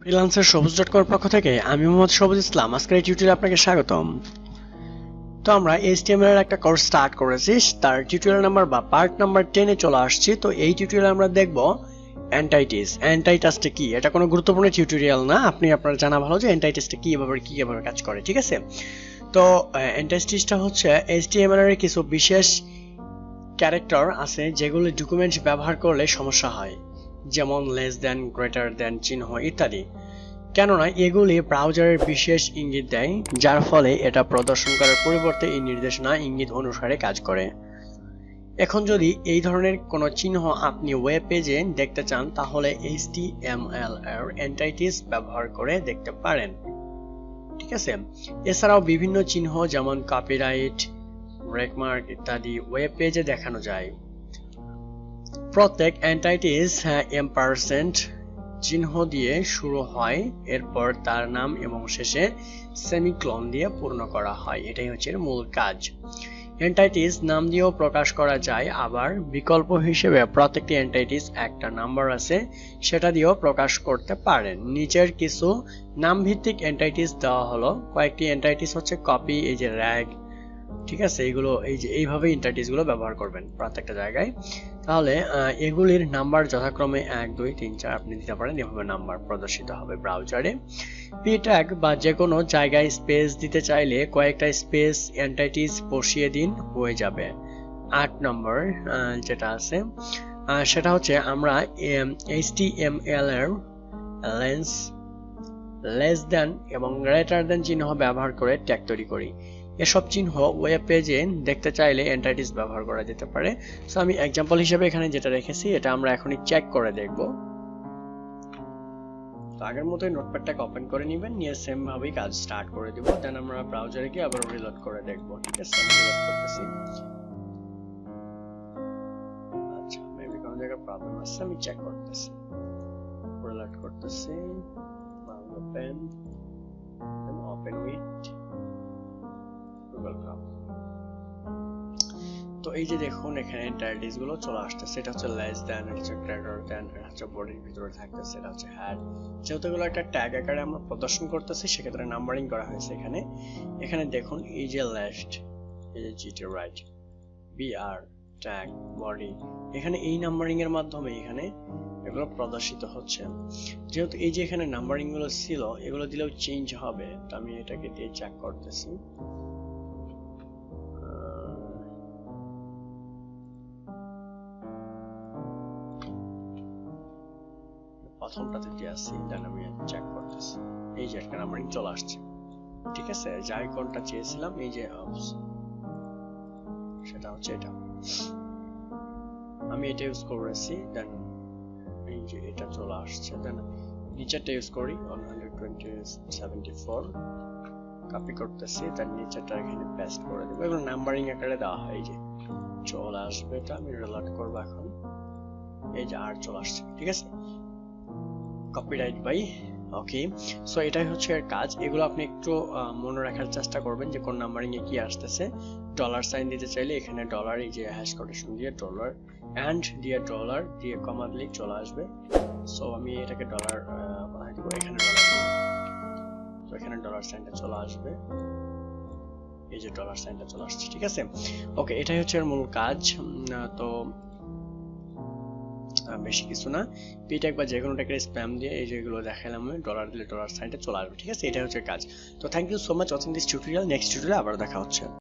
Freelancer সবুজ.com এর পক্ষ থেকে আমি মোহাম্মদ সবুজ ইসলাম। আজকের এই টিউটোরিয়ালে আপনাকে স্বাগতম। তো আমরা HTML এর একটা কোর্স স্টার্ট করেছি, তার টিউটোরিয়াল নাম্বার বা পার্ট নাম্বার 10 এ চলে আসছি। তো এই টিউটোরিয়ালে আমরা দেখব এন্টাইটিসটা কি। এটা কোনো গুরুত্বপূর্ণ টিউটোরিয়াল না, আপনার জানা ভালো যে এন্টাইটিসটা কি কিভাবে কাজ করে, ঠিক আছে? তো এন্টাইটিসটা হচ্ছে HTML এর কিছু বিশেষ ক্যারেক্টার আছে যেগুলো ডকুমেন্ট ব্যবহার করলে সমস্যা হয়, যেমন লেস দ্যান, গ্রেটার দ্যান চিহ্ন ইত্যাদি। কেননা এগুলি ব্রাউজারের বিশেষ ইঙ্গিত দেয়, যার ফলে এটা প্রদর্শন করার পরিবর্তে এই নির্দেশনা ইঙ্গিত অনুসারে কাজ করে। এখন যদি এই ধরনের কোনো চিহ্ন আপনি ওয়েব পেজে দেখতে চান, তাহলে HTML এর এন্টাইটিস ব্যবহার করে দেখতে পারেন, ঠিক আছে? এছাড়াও বিভিন্ন চিহ্ন যেমন কপিরাইট, ব্রেকমার্ক ইত্যাদি ওয়েব পেজে দেখানো যায়। প্রত্যেক এন্টাইটিস এম্পারসেন্ট চিহ্ন দিয়ে শুরু হয়, এরপর তার নাম এবং শেষে সেমিকোলন দিয়ে পূর্ণ করা হয়। এটাই হচ্ছে মূল কাজ। এন্টাইটিস নাম দিয়েও প্রকাশ করা যায়, আবার বিকল্প হিসেবে প্রত্যেকটি এন্টাইটিস একটা নাম্বার আছে, সেটা দিয়েও প্রকাশ করতে পারেন। নিচের কিছু নাম ভিত্তিক এন্টাইটিস দেওয়া হলো। কয়েকটি এন্টাইটিস হচ্ছে কপি, এই যে র্যাগ, ঠিক আছে? এগুলো এইভাবে এন্টাইটিস গুলো ব্যবহার করবেন প্রত্যেকটা জায়গায়। তাহলে এগুলির নাম্বার যথাক্রমে 1, 2, 3, 4 আপনি দিতে পারেন, এভাবে নাম্বার প্রদর্শিত হবে ব্রাউজারে। পি ট্যাগ বা যে কোনো জায়গায় স্পেস দিতে চাইলে কয়েকটা স্পেস এন্টাইটিস বসিয়ে দিন, হয়ে যাবে। 8 নম্বর যেটা আছে সেটা হচ্ছে আমরা HTML এর লেস দ্যান এবং গ্রেটার দ্যান চিহ্ন ব্যবহার করে ট্যাগ তৈরি করি। এসব চিহ্ন ওয়েব পেজে দেখতে চাইলে এন্টাইটিস ব্যবহার করা যেতে পারে। সো আমি एग्जांपल হিসেবে এখানে যেটা রেখেছি এটা আমরা এখনই চেক করে দেখব। তো আগের মতোই নোটপ্যাডটাকে ওপেন করে নেবেন, নিয়ে সেম ভাবেই কাজ স্টার্ট করে দেব। দেন আমরা ব্রাউজারে গিয়ে আবার রিলোড করে দেখব, ঠিক আছে? আমি রিলোড করতেছি। আচ্ছা, মেবি কোন জায়গায় প্রবলেম আছে, আমি চেক করতেছি। রিলোড করতেছি, open then open with Google Chrome. তো এই যে দেখুন এখানে এন্টাইটিস গুলো চলে আসতেছে। এটা হচ্ছে লেস দ্যান, এটা হচ্ছে গ্রেটার দ্যান, এটা হচ্ছে বডির ভিতরে থাকতেছে, এটা হচ্ছে হ্যাড। যেহেতু এগুলো একটা ট্যাগ আকারে আমরা প্রদর্শন করতেছি, সেক্ষেত্রে নাম্বারিং করা হয়েছে এখানে। এখানে দেখুন এই যে লেফট, এই যে GT right, BR tag body, এখানে এই নাম্বারিং এর মাধ্যমে এখানে এগুলো প্রদর্শিত হচ্ছে। যেহেতু এই যে এখানে নাম্বারিং গুলো ছিল, এগুলো দিলেও চেঞ্জ হবে। তো আমি এটাকে দিয়ে চেক করতেছি। প্রথমটাতে যে আছে দেন আমি চেক করতেছি, এই যে একটা নাম্বারিং চলে আসছে, ঠিক আছে? যে আইকনটা চেয়েছিলাম, এই যে সেটা হচ্ছে এটা, আমি এটা ইউজ করেছি। দেন এই যে এটা চলে আসছে। দেন নিচেরটা ইউজ করি 12074, কপি করতেছি, তার নিচেরটা এখানে পেস্ট করে দেব। এগুলো নাম্বারিং আকারে দেওয়া হয়, এই যে চলে আসবে। এটা আমি রিলোড করব এখন, এই যে আর চলে আসছে, ঠিক আছে? Copyright bye okay. সো এটাই হচ্ছে এর কাজ। এগুলো আপনি একটু মনে রাখার চেষ্টা করবেন যে কোন নাম্বারিং এ কি আসতেছে। ডলার সাইন দিতে চাইলে এখানে ডলার, এই যে হ্যাশ কোটেশন দিয়ে ডলার এন্ড দিয়ে ডলার দিয়ে কমা দিলে চলে আসবে। সো আমি এটাকে ডলার বানাই দিব, এখানে ডলার, তো এখানে ডলার সাইনটা চলে আসবে, এই যে ডলার সাইনটা চলে আসছে, ঠিক আছে? ওকে, এটাই হচ্ছে এর মূল কাজ। তো বেশি কিছু না। পি ট্যাগ বা যে কোনো ট্যাগের স্প্যাম দিয়ে এই যেগুলো দেখালাম, ডলার দিলে ডলার সাইনটা চলে আসবে, ঠিক আছে? এটা হচ্ছে কাজ। তো thank you so much watching this tutorial. Next টিউটোরিয়ালে আবার দেখা হচ্ছে।